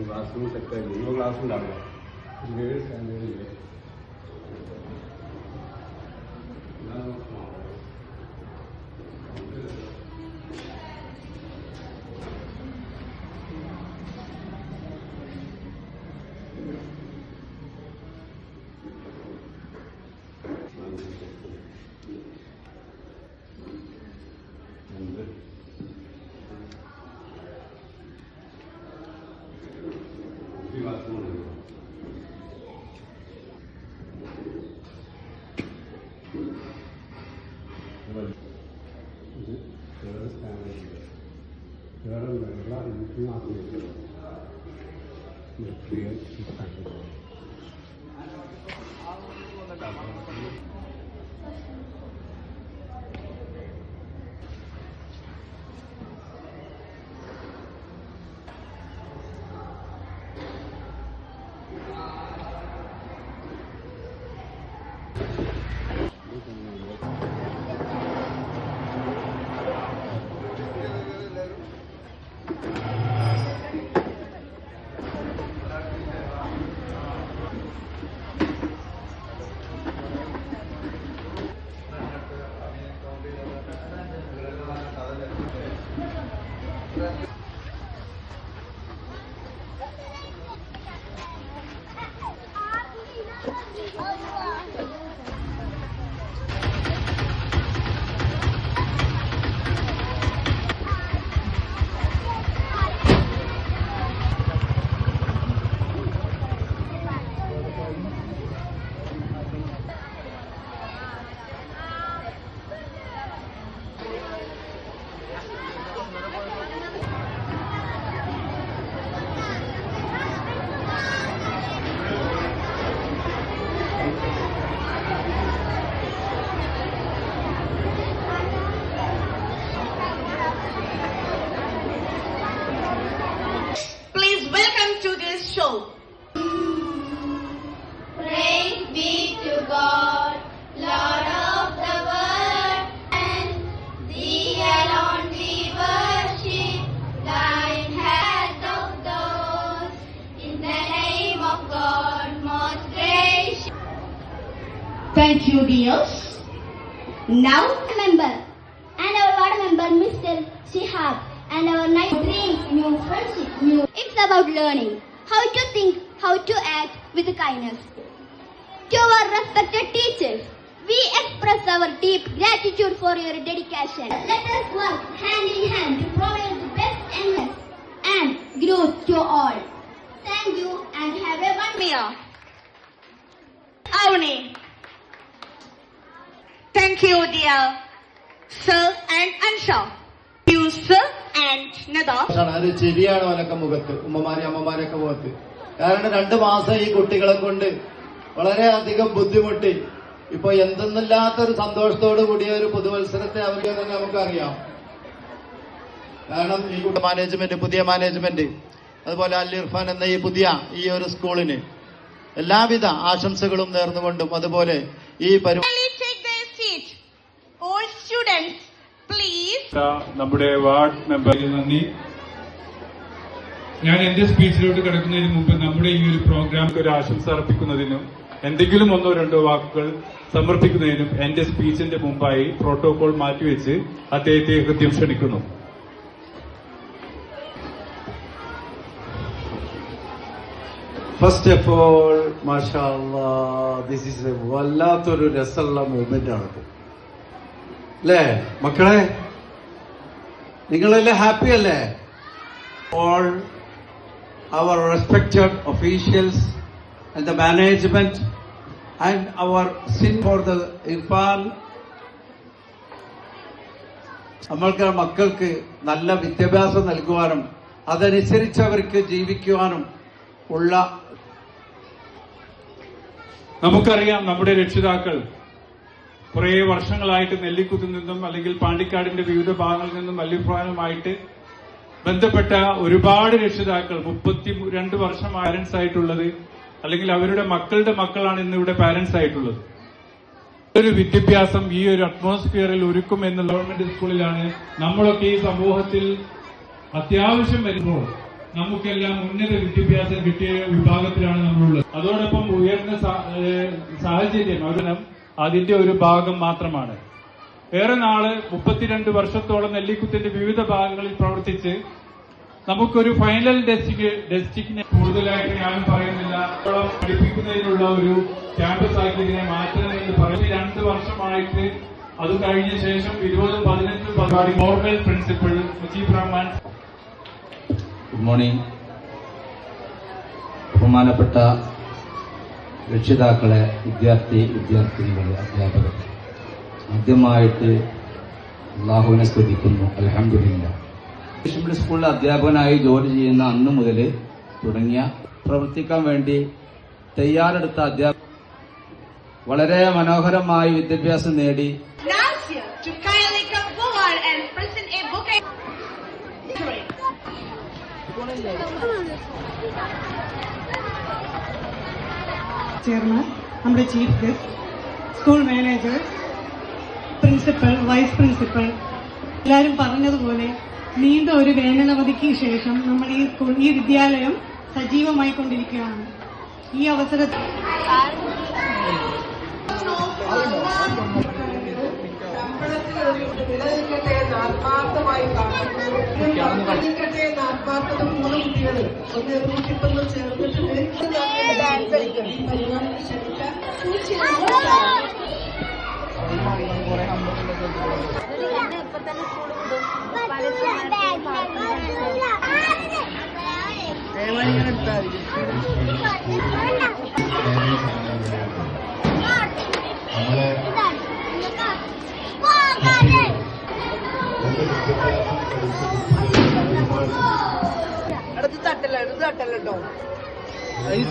Class room സെറ്റായി 3 class ഉണ്ടാവില്ല 7 സ്റ്റാൻഡേർഡില്ലേ Thank you, dears. Now, member and our ward member, Mr. Shihab, and our night brings new friendship. It's about learning how to think, how to act with kindness. To our respected teachers, we express our deep gratitude for your dedication. Let us work hand in hand to provide the best enhancement and growth to all. Thank you and have a wonderful Avni. Thank you, dear Sir and Ansha. You, Sir and Nada. അത് ശരിയാണ് അവനൊക്കെ മുഖത്ത് അമ്മമാരൊക്കെ മുഖത്ത്. കാരണം 2 മാസം ഈ കുട്ടികളെ കൊണ്ട് വളരെയധികം ബുദ്ധിമുട്ടി. ഇപ്പൊ എന്തെന്നില്ലാത്തൊരു സന്തോഷത്തോടു കൂടിയ ഒരു പുതുവത്സരത്തെ അവർക്ക് തന്നെ നമുക്കറിയാം. കാരണം ഈ മാനേജ്മെന്റ്, പുതിയ മാനേജ്മെന്റ്, അതുപോലെ അൽ ഇർഫാൻ എന്ന ഈ ഒരു സ്കൂളിന് എല്ലാവിധ ആശംസകളും നേർന്നുകൊണ്ടും അതുപോലെ ഈ നമ്മുടെ വാർഡ് മെമ്പർ നന്ദി. ഞാൻ എന്റെ സ്പീച്ചിലോട്ട് കിടക്കുന്നതിന് മുമ്പ് നമ്മുടെ ഈ ഒരു പ്രോഗ്രാം ഒരു ആശംസ അർപ്പിക്കുന്നതിനും എന്തെങ്കിലും 1-2 വാക്കുകൾ സമർപ്പിക്കുന്നതിനും എന്റെ സ്പീച്ചിന്റെ മുമ്പായി പ്രോട്ടോകോൾ മാറ്റിവെച്ച് അദ്ദേഹത്തെ ഹൃദയം ക്ഷണിക്കുന്നു. ഫസ്റ്റ് ഓഫ് ഓൾ മാഷാ അല്ലാഹ്, ദിസ് ഈസ് വല്ലാത്തൊരു രസമുള്ള മൂവ്മെന്റ് ആണ് അല്ലേ മക്കളെ? നിങ്ങളെല്ലാം ഹാപ്പി അല്ലേ? All our respected officials and the management and our sin for the Irfan. നമ്മൾക്ക് മക്കൾക്ക് നല്ല വിദ്യാഭ്യാസം നൽകുവാനും അതനുസരിച്ച് അവർക്ക് ജീവിക്കുവാനും ഉള്ള നമുക്കറിയാം നമ്മുടെ രക്ഷിതാക്കൾ കുറേ വർഷങ്ങളായിട്ട് നെല്ലിക്കുത്തിൽ നിന്നും അല്ലെങ്കിൽ പാണ്ടിക്കാടിന്റെ വിവിധ ഭാഗങ്ങളിൽ നിന്നും വല്യപ്രാനുമായിട്ട് ബന്ധപ്പെട്ട ഒരുപാട് രക്ഷിതാക്കൾ 32 വർഷം പാരന്റ്സ് ആയിട്ടുള്ളത്, അല്ലെങ്കിൽ അവരുടെ മക്കളുടെ മക്കളാണ് ഇന്നിവിടെ പാരന്റ്സ് ആയിട്ടുള്ളത്. ഒരു വിദ്യാഭ്യാസം ഈ ഒരു അറ്റ്മോസ്ഫിയറിൽ ഒരുക്കും എന്നുള്ള ഗവൺമെന്റ് സ്കൂളിലാണ് നമ്മളൊക്കെ ഈ സമൂഹത്തിൽ അത്യാവശ്യം വരുമ്പോൾ നമുക്കെല്ലാം ഉന്നത വിദ്യാഭ്യാസം കിട്ടിയ വിഭാഗത്തിലാണ് നമ്മളുള്ളത്. അതോടൊപ്പം ഉയർന്ന സാഹചര്യം അവരും അതിന്റെ ഒരു ഭാഗം മാത്രമാണ്. ഏറെ നാള് 32 വർഷത്തോളം നെല്ലിക്കുത്തിന്റെ വിവിധ ഭാഗങ്ങളിൽ പ്രവർത്തിച്ച് നമുക്കൊരു ഫൈനൽ ഡെസ്റ്റിനെ കൂടുതലായിട്ട് ഞാൻ പറയുന്നില്ല, പഠിപ്പിക്കുന്നതിനുള്ള ഒരു ക്യാമ്പസ് ആയിട്ട് ഇതിനെ മാറ്റണമെന്ന് പറഞ്ഞ് 2 വർഷമായിട്ട് അത് കഴിഞ്ഞ ശേഷം 20-15 പരിപാടി മോർവൽ principal Mujeeb Rahman. Good morning. ബഹുമാനപ്പെട്ട രക്ഷിതാക്കളെ, വിദ്യാർത്ഥിനികളെ, അധ്യാപകർ, ആദ്യമായിട്ട് അല്ലാഹുവിനെ സ്തുതിക്കുന്നു. അൽഹംദുലില്ലാഹ്. മിഡിൽ സ്കൂളിൽ അധ്യാപകനായി ജോലി ചെയ്യുന്ന അന്ന് മുതൽ തുടങ്ങിയ പ്രവർത്തിക്കാൻ വേണ്ടി തയ്യാറെടുത്ത അധ്യാപകർ വളരെ മനോഹരമായി വിദ്യാഭ്യാസം നേടി. ചെയർമാൻ, നമ്മുടെ chief guest, school manager, principal, vice principal, എല്ലാവരും പറഞ്ഞതുപോലെ നീണ്ട ഒരു വേനലവധിക്ക് ശേഷം നമ്മൾ ഈ വിദ്യാലയം സജീവമായി കൊണ്ടിരിക്കുകയാണ്. ഈ അവസരത്തിൽ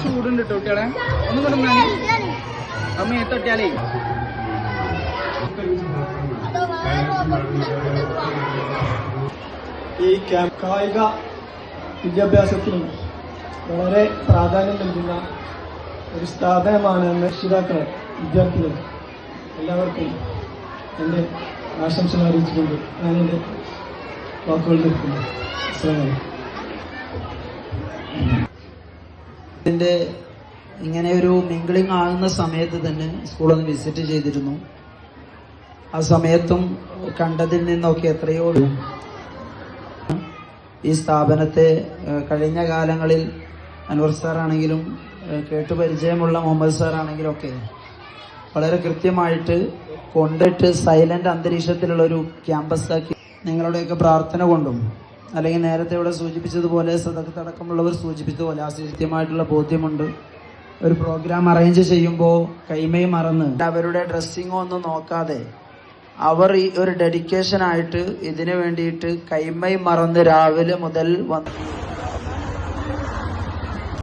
ചൂടുണ്ട് കുട്ടികളെ, ഒന്നും കൊണ്ടുവന്നേ അമ്മ തൊട്ടിയാലേ. ഈ കായിക വിദ്യാഭ്യാസത്തിനും വളരെ പ്രാധാന്യം നൽകുന്ന ഒരു സ്ഥാപനമാണ് രക്ഷിതാക്കളെ, വിദ്യാർത്ഥികൾ എല്ലാവർക്കും എൻ്റെ ആശംസകൾ അറിയിച്ചുകൊണ്ട് ഞാൻ എൻ്റെ വാക്കുകൾ നിർത്തുന്നു. ഇതിൻ്റെ ഇങ്ങനെ ഒരു മിംഗ്ലിംഗ് ആകുന്ന സമയത്ത് തന്നെ സ്കൂളൊന്ന് വിസിറ്റ് ചെയ്തിരുന്നു. ആ സമയത്തും കണ്ടതിൽ നിന്നൊക്കെ എത്രയോ ഈ സ്ഥാപനത്തെ കഴിഞ്ഞ കാലങ്ങളിൽ അൻവർ സാറാണെങ്കിലും കേട്ടുപരിചയമുള്ള മുഹമ്മദ് സാറാണെങ്കിലും ഒക്കെ വളരെ കൃത്യമായിട്ട് കൊണ്ടിട്ട് സൈലന്റ് അന്തരീക്ഷത്തിലുള്ളൊരു ക്യാമ്പസാക്കി നിങ്ങളുടെയൊക്കെ പ്രാർത്ഥന കൊണ്ടും അല്ലെങ്കിൽ നേരത്തെ ഇവിടെ സൂചിപ്പിച്ചതുപോലെ സദക്കത്തടക്കമുള്ളവർ സൂചിപ്പിച്ചതുപോലെ ആ കൃത്യമായിട്ടുള്ള ബോധ്യമുണ്ട്. ഒരു പ്രോഗ്രാം അറേഞ്ച് ചെയ്യുമ്പോൾ കൈമയും മറന്ന് അവരുടെ ഡ്രസ്സിങ്ങോ ഒന്നും നോക്കാതെ അവർ ഈ ഒരു ഡെഡിക്കേഷനായിട്ട് ഇതിനു വേണ്ടിയിട്ട് കൈമയും മറന്ന് രാവിലെ മുതൽ വന്ന്